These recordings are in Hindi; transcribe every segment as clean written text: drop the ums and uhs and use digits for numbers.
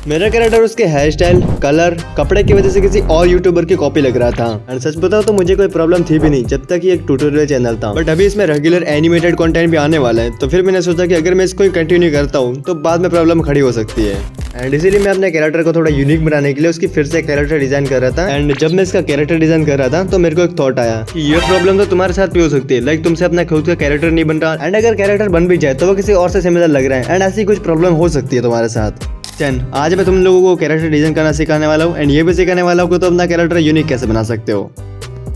मेरा कैरेक्टर उसके हेयर स्टाइल, कलर, कपड़े की वजह से किसी और यूट्यूबर की कॉपी लग रहा था। एंड सच बताओ तो मुझे कोई प्रॉब्लम थी भी नहीं जब तक ये एक ट्यूटोरियल चैनल था। बट अभी इसमें रेगुलर एनिमेटेड कंटेंट भी आने वाला है, तो फिर मैंने सोचा कि अगर मैं इसको कंटिन्यू करता हूँ तो बाद में प्रॉब्लम खड़ी हो सकती है। एंड इसीलिए मैं अपने कैरेक्टर को थोड़ा यूनिक बनाने के लिए उसकी फिर से कैरेक्टर डिजाइन कर रहा था। एंड जब मैं इसका कैरेक्टर डिजाइन कर रहा था तो मेरे को एक थॉट आया कि ये प्रॉब्लम तो तुम्हारे साथ भी हो सकती है। लाइक तुमसे अपना खुद का कैरेक्टर नहीं बन रहा, एंड अगर कैरेक्टर बन भी जाए तो वो किसी और से सिमिलर लग रहा है, एंड ऐसी कुछ प्रॉब्लम हो सकती है तुम्हारे साथ। आज मैं तुम लोगों को कैरेक्टर डिजाइन करना सिखाने वाला हूँ, एंड ये भी सिखाने वाला हूँ कि तुम अपना कैरेक्टर यूनिक कैसे बना सकते हो।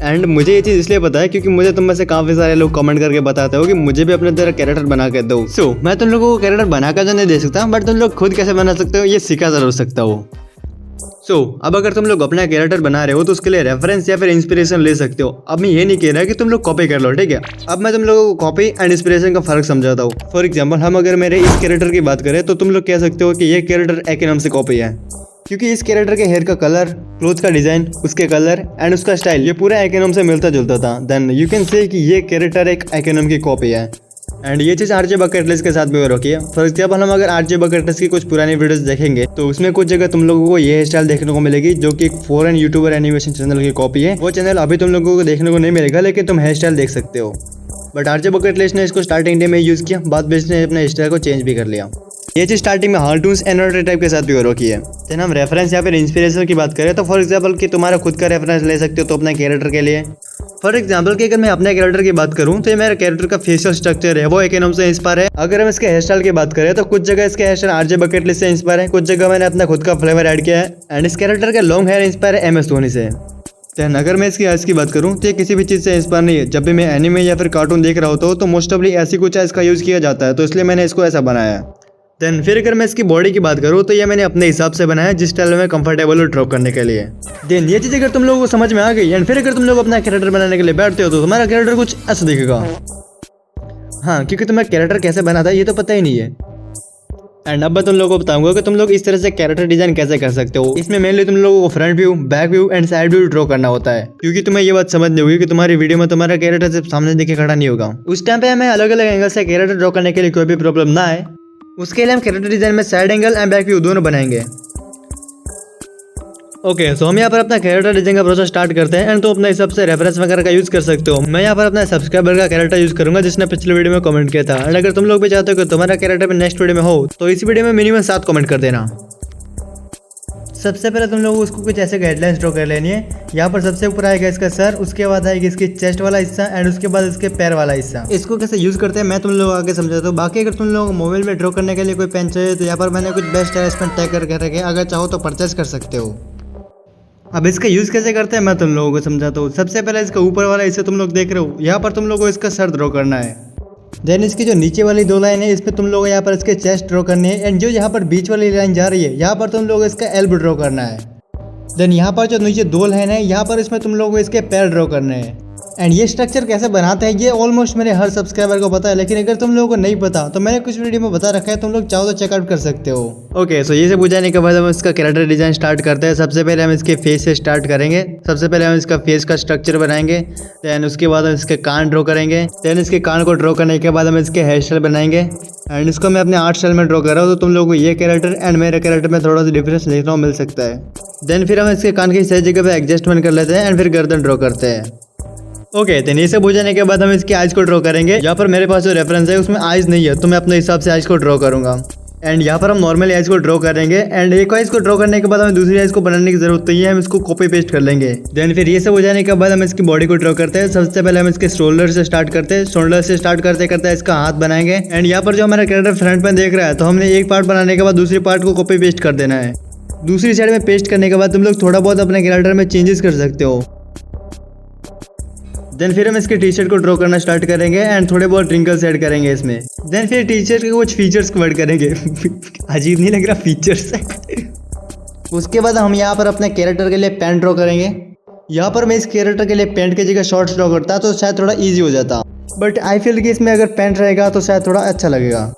एंड मुझे ये चीज़ इसलिए पता है क्योंकि मुझे तुम में से काफ़ी सारे लोग कमेंट करके बताते हो कि मुझे भी अपने तरह कैरेक्टर बना के दो। सो मैं तुम लोगों को कैरेक्टर बना कर तो नहीं दे सकता, बट तुम लोग खुद कैसे बना सकते हो ये सिखा जरूर सकता हो। अब अगर तुम लोग अपना कैरेक्टर बना रहे हो तो उसके लिए रेफरेंस या फिर इंस्पिरेशन ले सकते हो। अब मैं ये नहीं कह रहा कि तुम लोग कॉपी कर लो, ठीक है। अब मैं तुम लोगों को कॉपी एंड इंस्पिरेशन का फर्क समझाता हूँ। फॉर एग्जांपल, हम अगर मेरे इस कैरेक्टर की बात करें तो तुम लोग कह सकते हो कि ये कैरेक्टर एक्रोनिम से कॉपी है, क्योंकि इस कैरेक्टर के हेयर का कलर, क्लोथ का डिजाइन, उसके कलर एंड उसका स्टाइल ये पूरा एक्रोनिम से मिलता जुलता था। देन यू कैन से कि ये कैरेक्टर एक एक्रोनिम की कॉपी है। एंड ये चीज़ आरजे बकेट लिस्ट के साथ भी हो रखी है। फॉर एग्जाम्पल, हम अगर आरजे बकेट लिस्ट की कुछ पुरानी वीडियोस देखेंगे तो उसमें कुछ जगह तुम लोगों को ये हेयर स्टाइल देखने को मिलेगी जो कि एक फॉरेन यूट्यूबर एनिमेशन चैनल की कॉपी है। वो चैनल अभी तुम लोगों को देखने को नहीं मिलेगा, लेकिन तुम हेयर स्टाइल देख सकते हो। बट आरजे बकेट लिस्ट ने इसको स्टार्टिंग डे में यूज़ किया, बाद में इसने अपने हेयर स्टाइल को चेंज भी कर लिया। ये चीज़ स्टार्टिंग में हार्टून्स एनोटेड टाइप के साथ भी हो रखी है। देन हम रेफरेंस या फिर इंस्पिरेशन की बात करें तो फॉर एग्जाम्पल कि तुम्हारा खुद का रेफरेंस ले सकते हो तो अपने कैरेक्टर के लिए। फॉर एग्जाम्पल कि अगर मैं अपने कैरेक्टर की बात करूं तो ये मेरा कैरेक्टर का फेशियल स्ट्रक्चर है वो एक्रोनिम से इंस्पायर है। अगर हम इसके हेयर स्टाइल की बात करें तो कुछ जगह इसके hair style RJ bucket list से इंस्पायर है, कुछ जगह मैंने अपना खुद का फ्लेवर ऐड किया है। एंड इस कैरेक्टर के लॉन्ग हेयर इंस्पायर है MS धोनी से। देन अगर मैं इसकी आइज की बात करूं तो ये किसी भी चीज़ से इंस्पायर नहीं है। जब भी मैं एनिमे या फिर कार्टून देख रहा होता हूँ तो मोस्ट ऑफली ऐसी कुछ आइज का यूज़ किया जाता है, तो इसलिए मैंने इसको ऐसा बनाया है। देन फिर अगर मैं इसकी बॉडी की बात करूँ तो ये मैंने अपने हिसाब से बनाया जिस स्टाइल में कंफर्टेबल हो ड्रॉ करने के लिए। देन ये चीज़ अगर तुम लोगों को समझ में आ गई एंड फिर अगर तुम लोग अपना कैरेक्टर बनाने के लिए बैठते हो तो तुम्हारा कैरेक्टर कुछ ऐसा दिखेगा। हाँ, क्योंकि तुम्हें कैरेक्टर कैसे बनाता है ये तो पता ही नहीं है। एंड अब मैं तुम लोगों को बताऊंगा कि तुम लोग इस तरह से कैरेक्टर डिजाइन कैसे कर सकते हो। इसमें मेनली तुम लोगों को front view, back view and side view draw करना होता है, क्योंकि तुम्हें ये बात समझनी होगी कि तुम्हारी वीडियो में तुम्हारा कैरेक्टर सिर्फ सामने देखे खड़ा नहीं होगा। उस टाइम पे हमें अलग अलग एंगल से कैरेक्टर ड्रॉ करने के लिए कोई भी प्रॉब्लम ना आए, उसके लिए हम कैरेक्टर डिजाइन में side angle and back view दोनों बनाएंगे। ओके, सो हम यहाँ पर अपना कैरेक्टर डिजाइन का प्रोसेस स्टार्ट करते हैं। एंड तो अपने हिसाब से रेफरेंस वगैरह का यूज कर सकते हो। मैं यहाँ पर अपना सब्सक्राइबर का कैरेक्टर यूज करूंगा जिसने पिछले वीडियो में कमेंट किया था। एंड अगर तुम लोग भी चाहते हो कि तुम्हारा कैरेक्टर भी नेक्स्ट वीडियो में हो तो इस वीडियो में मिनिमम 7 कमेंट कर देना। सबसे पहले तुम लोग उसको कुछ ऐसे गाइडलाइंस ड्रॉ कर लेनी है। यहाँ पर सबसे ऊपर आएगा इसका सर, उसके बाद आएगी इसकी चेस्ट वाला हिस्सा एंड उसके बाद इसके पैर वाला हिस्सा। इसको कैसे यूज करते हैं मैं तुम लोगों को आगे समझाता हूँ। बाकी अगर तुम लोगों को मोबाइल में ड्रॉ करने के लिए कोई पेन चाहिए तो यहाँ पर मैंने कुछ बेस्ट एरेंजमेंट टैग करके रखे, अगर चाहो तो परचेज कर सकते हो। अब इसका यूज कैसे करते हैं मैं तुम लोगों को समझाता हूँ। सबसे पहले इसका ऊपर वाला हिस्सा तुम लोग देख रहे हो, यहाँ पर तुम लोगों को इसका सर ड्रॉ करना है। देन इसकी जो नीचे वाली 2 लाइन है इस पर तुम लोग यहाँ पर इसके चेस्ट ड्रॉ करनी है। एंड जो यहाँ पर बीच वाली लाइन जा रही है यहाँ पर तुम लोग इसका एल्बो ड्रॉ करना है। देन यहाँ पर जो नीचे 2 लाइन है यहाँ पर इसमें तुम लोगों को इसके पैर ड्रॉ करने हैं। एंड ये स्ट्रक्चर कैसे बनाते हैं ये ऑलमोस्ट मेरे हर सब्सक्राइबर को पता है, लेकिन अगर तुम लोगों को नहीं पता तो मैंने कुछ वीडियो में बता रखा है, तुम लोग चाहो तो चेकआउट कर सकते हो। ओके, सो ये सब बुझाने के बाद हम इसका कैरेक्टर डिजाइन स्टार्ट करते हैं। सबसे पहले हम इसके फेस से स्टार्ट करेंगे। सबसे पहले हम इसका फेस का स्ट्रक्चर बनाएंगे। देन उसके बाद हम इसके कान ड्रॉ करेंगे। देन इसके कान को ड्रॉ करने के बाद हम इसके हेयर स्टाइल बनाएंगे। एंड इसको मैं अपने आर्ट स्टाइल में ड्रॉ कर रहा हूँ, तो तुम लोगों को ये कैरेक्टर एंड मेरे कैरेक्टर में थोड़ा सा डिफरेंस देखने को मिल सकता है। देन फिर हम इसके कान की सही जगह पे एडजस्टमेंट कर लेते हैं एंड फिर गर्दन ड्रॉ करते हैं। ओके, देन ये सब हो जाने के बाद हम इसकी आइज को ड्रॉ करेंगे। यहाँ पर मेरे पास जो रेफरेंस है उसमें आइज नहीं है, तो मैं अपने हिसाब से आइज को ड्रॉ करूंगा। एंड यहाँ पर हम नॉर्मल आइज को ड्रॉ करेंगे। एंड एक आइज को ड्रॉ करने के बाद हमें दूसरी आइज को बनाने की जरूरत नहीं है, हम इसको कॉपी पेस्ट कर लेंगे। देन फिर ये सब हो जाने के बाद हम इसकी बॉडी को ड्रॉ करते हैं। सबसे पहले हम इसके शोल्डर से स्टार्ट करते हैं। शोल्डर से स्टार्ट करते करते इसका हाथ बनाएंगे। एंड यहाँ पर जो हमारा कैरेक्टर फ्रंट में देख रहा है तो हमने एक पार्ट बनाने के बाद दूसरी पार्ट को कॉपी पेस्ट कर देना है। दूसरी साइड में पेस्ट करने के बाद तुम लोग थोड़ा बहुत अपने कैरेक्टर में चेंजेस कर सकते हो। देन फिर हम इसके टी शर्ट को ड्रॉ करना स्टार्ट करेंगे एंड थोड़े बहुत रिंकल्स ऐड करेंगे इसमें। देन फिर टी शर्ट के कुछ फीचर्स को ऐड करेंगे अजीब नहीं लग रहा फीचर्स उसके बाद हम यहाँ पर अपने कैरेक्टर के लिए पैंट ड्रॉ करेंगे। यहाँ पर मैं इस कैरेक्टर के लिए पैंट की जगह शॉर्ट्स ड्रॉ करता तो शायद थोड़ा ईजी हो जाता, बट आई फील कि इसमें अगर पैंट रहेगा तो शायद थोड़ा अच्छा लगेगा।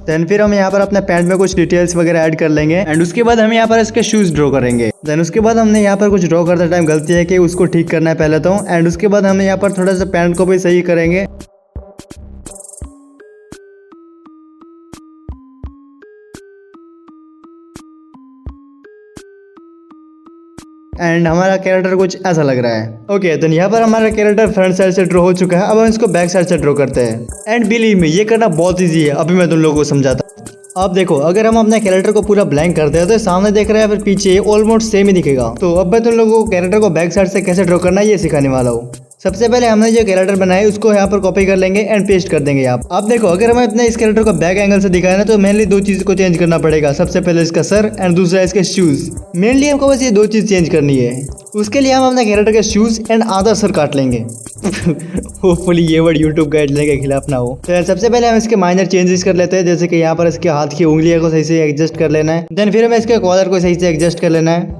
देन फिर हम यहाँ पर अपने पैंट में कुछ डिटेल्स वगैरह ऐड कर लेंगे। एंड उसके बाद हम यहाँ पर इसके शूज ड्रॉ करेंगे। देन उसके बाद हमने यहाँ पर कुछ ड्रॉ करते टाइम गलती है कि उसको ठीक करना है पहले तो। एंड उसके बाद हम यहाँ पर थोड़ा सा पैंट को भी सही करेंगे। एंड हमारा कैरेक्टर कुछ ऐसा लग रहा है। ओके तो यहाँ पर हमारा कैरेक्टर फ्रंट साइड से ड्रॉ हो चुका है। अब हम इसको बैक साइड से ड्रॉ करते हैं। एंड बिलीव मी, ये करना बहुत ईजी है। अभी मैं तुम लोगों को समझाता हूँ। अब देखो, अगर हम अपने कैरेक्टर को पूरा ब्लैंक करते हैं तो सामने देख रहे हैं, फिर पीछे ऑलमोस्ट सेम ही दिखेगा। तो अब मैं तुम लोगों को कैरेक्टर को बैक साइड से कैसे ड्रॉ करना है ये सिखाने वाला हूँ। सबसे पहले हमने जो कैरेक्टर बनाया है उसको यहाँ पर कॉपी कर लेंगे एंड पेस्ट कर देंगे यहाँ। अब देखो, अगर हमें अपने इस कैरेक्टर को बैक एंगल से दिखाना है तो मेनली दो चीज को चेंज करना पड़ेगा। सबसे पहले इसका सर एंड दूसरा इसके शूज। मेनली हमको बस ये दो चीज चेंज करनी है। उसके लिए हम अपने कैरेक्टर के शूज एंड आधा सर काट लेंगे। होपफुली ये वर्ड यूट्यूब गाइडलाइन के खिलाफ ना हो। तो सबसे पहले हम इसके माइनर चेंजेस कर लेते हैं, जैसे कि यहाँ पर इसके हाथ की उंगलियों को सही से एडजस्ट कर लेना है। देन फिर हमें इसके कॉलर को सही से एडजस्ट कर लेना है।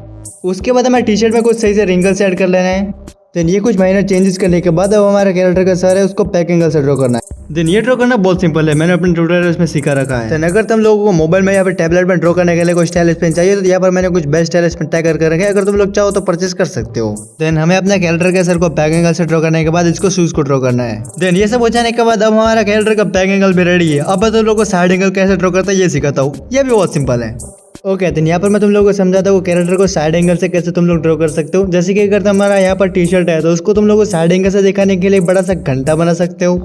उसके बाद हमें टी शर्ट में कुछ सही से रिंकल्स ऐड कर लेना है। देन ये कुछ माइनर चेंजेस करने के बाद अब हमारा कैरेक्टर का सर है उसको बैक एंगल से ड्रॉ करना है। देन ये ड्रॉ करना बहुत सिंपल है, मैंने अपने ट्यूटोरियल में सीखा रखा है। देन अगर तुम लोगों को मोबाइल में या फिर टैबलेट में ड्रॉ करने के लिए कोई स्टाइलिश पेन चाहिए तो यहाँ पर मैंने कुछ बेस्ट स्टाइलिश पेन टैग करके रखे, अगर तुम लोग चाहो तो परचेस कर सकते हो। देन हमें अपने कैरेक्टर के सर को बैक एंगल से ड्रॉ करने के बाद इसको शूज को ड्रॉ करना है। देन ये सब हो जाने के बाद अब हमारा कैरेक्टर का बैक एंगल भी रेडी है। अब तुम लोग को साइड एंगल कैसे ड्रॉ करता है ये सिखाता हूँ, ये भी बहुत सिंपल है। ओके तो यहाँ पर मैं तुम लोगों को समझाता हूँ कैरेक्टर को साइड एंगल से कैसे तुम लोग ड्रॉ कर सकते हो। जैसे कि अगर हमारा यहाँ पर टी शर्ट है तो उसको तुम लोग को साइड एंगल से दिखाने के लिए बड़ा सा घंटा बना सकते हो।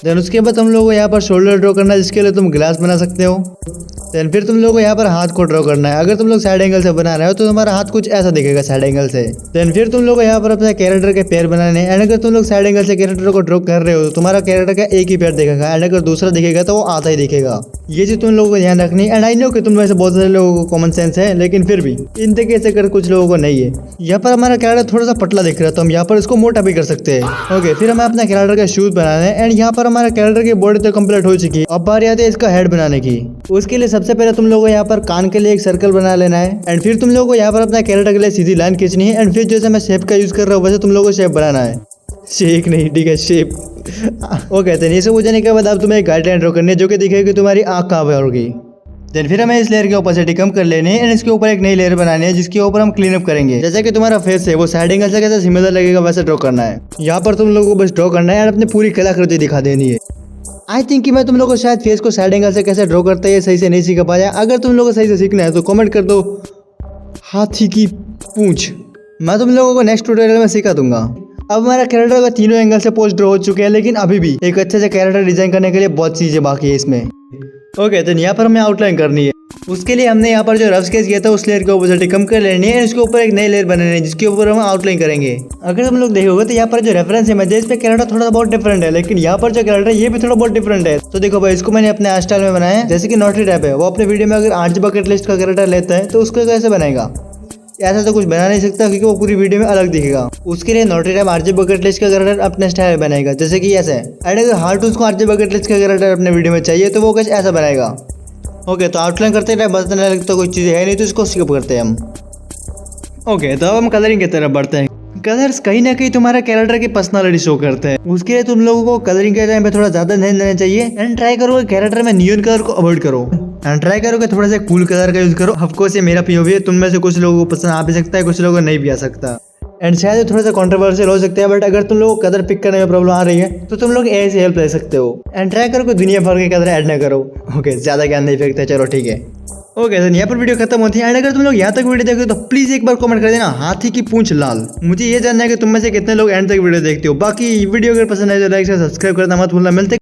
देन उसके बाद तुम लोग को यहाँ पर शोल्डर ड्रॉ करना है, जिसके लिए तुम ग्लास बना सकते हो। देन फिर तुम लोग को यहाँ पर हाथ को ड्रॉ करना है। अगर तुम लोग साइड एंगल से बना रहे हो तो तुम्हारा हाथ कुछ ऐसा दिखेगा साइड एंगल से। देन फिर तुम लोग को यहाँ पर अपने कैरेक्टर के पैर बनाने हैं। एंड अगर तुम लोग साइड एंगल से कैरेक्टर को ड्रॉ कर रहे हो तो तुम्हारा कैरेक्टर का एक ही पैर दिखेगा, एंड अगर दूसरा दिखेगा तो वो आधा ही दिखेगा। ये चीज तुम लोगों को ध्यान रखनी है। एंड आई नो कि तुम में से बहुत सारे लोगों को कॉमन सेंस है, लेकिन फिर भी इन तरीके से कर कुछ लोगों को नहीं है। यहाँ पर हमारा कैरेक्टर थोड़ा सा पतला दिख रहा है तो हम यहाँ पर इसको मोटा भी कर सकते हैं। ओके फिर हमें अपना कैरेक्टर का शूज बनाना है। एंड यहाँ पर हमारा कैरेक्टर की बॉडी तो कंप्लीट हो चुकी है। अब बारी आती है इसका हेड बनाने की। उसके लिए सबसे पहले तुम लोगों को यहाँ पर कान के लिए एक सर्कल बना लेना है। एंड फिर तुम लोगों को यहाँ पर अपना कैरेक्टर के लिए सीधी लाइन खींचनी है। एंड फिर जैसे मैं शेप का यूज कर रहा हूँ वैसे तुम लोगों को शेप बनाना है, शेक नहीं, ठीक है, शेप। ओके तो ये सब हो जाने के बाद अब तुम्हें एक गाइडलाइन ड्रॉ करनी है जो कि दिखेगी कि तुम्हारी आंख कहाँ पर होगी। देन फिर हमें इस लेयर की ओपेसिटी कम कर लेनी है। एंड इसके ऊपर एक नई लेयर बनानी है जिसके ऊपर हम क्लीन अप करेंगे। जैसे कि तुम्हारा फेस है वो साइड एंगल से कैसे सिमिलर लगेगा वैसे ड्रॉ करना है। यहाँ पर तुम लोगों को बस ड्रॉ करना है और अपनी पूरी कलाकृति दिखा देनी है। आई थिंक कि मैं तुम लोगों को शायद फेस को साइड एंगल से कैसे ड्रॉ करते हैं सही से नहीं सीखा पाया। अगर तुम लोगों को सही से सीखना है तो कमेंट कर दो हाथी की पूंछ, मैं तुम लोगों को नेक्स्ट ट्यूटोरियल में सिखा दूंगा। अब हमारा कैरेक्टर का तीनों एंगल से पोस्ट ड्रॉ हो चुके हैं, लेकिन अभी भी एक अच्छे से कैरेक्टर डिजाइन करने के लिए बहुत चीजें बाकी है इसमें। ओके तो यहाँ पर हमें आउटलाइन करनी है। उसके लिए हमने यहाँ पर जो रफ स्केच किया था उस लेयर की ओपेसिटी कम कर लेनी है। इसके ऊपर एक नई लेयर बनानी है जिसके ऊपर हम आउटलाइन करेंगे। अगर तुम लोग देखोगे तो यहाँ पर जो रेफरेंस इमेज है इस पे कैरेक्टर थोड़ा बहुत डिफरेंट है, लेकिन यहाँ पर जो कैरेक्टर है ये भी थोड़ा बहुत डिफरेंट है। तो देखो भाई, इसको मैंने अपने स्टाइल में बनाया है। जैसे कि नॉटी टैप है, वो अपने वीडियो में अगर आर्च बकेट लिस्ट का कैरेक्टर लेता है तो उसको कैसे बनाएगा, ऐसा तो कुछ बना नहीं सकता क्योंकि वो पूरी वीडियो में अलग दिखेगा। उसके लिए naughty tap RJ bucket list का कैरेक्टर अपने स्टाइल में बनाएगा, जैसे कि ऐसे। एंड अगर हार्टून्स को आरजे बकेट लिस्ट का कैरेक्टर अपने वीडियो में चाहिए तो वो कुछ ऐसा बनाएगा। ओके तो आउटलाइन करते टाइम बताने लगता कोई चीज़ है नहीं तो इसको स्किप करते हैं हम। ओके तो अब हम कलरिंग की तरफ बढ़ते हैं। कलर्स कहीं ना कहीं तुम्हारा कैरेक्टर की पर्सनालिटी शो करते हैं। उसके लिए तुम लोगों को कलरिंग के टाइम पे थोड़ा ज्यादा ध्यान देना चाहिए। एंड ट्राई करो कैरेक्टर में नियॉन कलर को अवॉइड करो। एंड ट्राई करो कि थोड़ा सा कूल कलर का यूज करो। ऑफकोर्स ये मेरा पीओवी है, तुम में से कुछ लोगों को पसंद आ भी सकता है, कुछ लोगों को नहीं भी आ सकता। एंड शायद थोड़ा सा कंट्रोवर्शियल हो सकता है, बट अगर तुम लोगों को कलर पिक करने में प्रॉब्लम आ रही है तो तुम लोग ऐसे हेल्प ले सकते हो। एंड ट्राई करो कि दुनिया भर के कलर ऐड ना करो। ओके ज्यादा ज्ञान नहीं फेंकते, चलो ठीक है। ओके तो यहाँ पर वीडियो खत्म होती है। एंड अगर तुम लोग यहाँ तक वीडियो देखते हो तो प्लीज एक बार कमेंट कर देना हाथी की पूंछ लाल। मुझे ये जानना है कि तुम में से कितने लोग एंड तक वीडियो देखते हो। बाकी वीडियो अगर पसंद आए तो लाइक से सब्सक्राइब करना मत भूलना। मिलते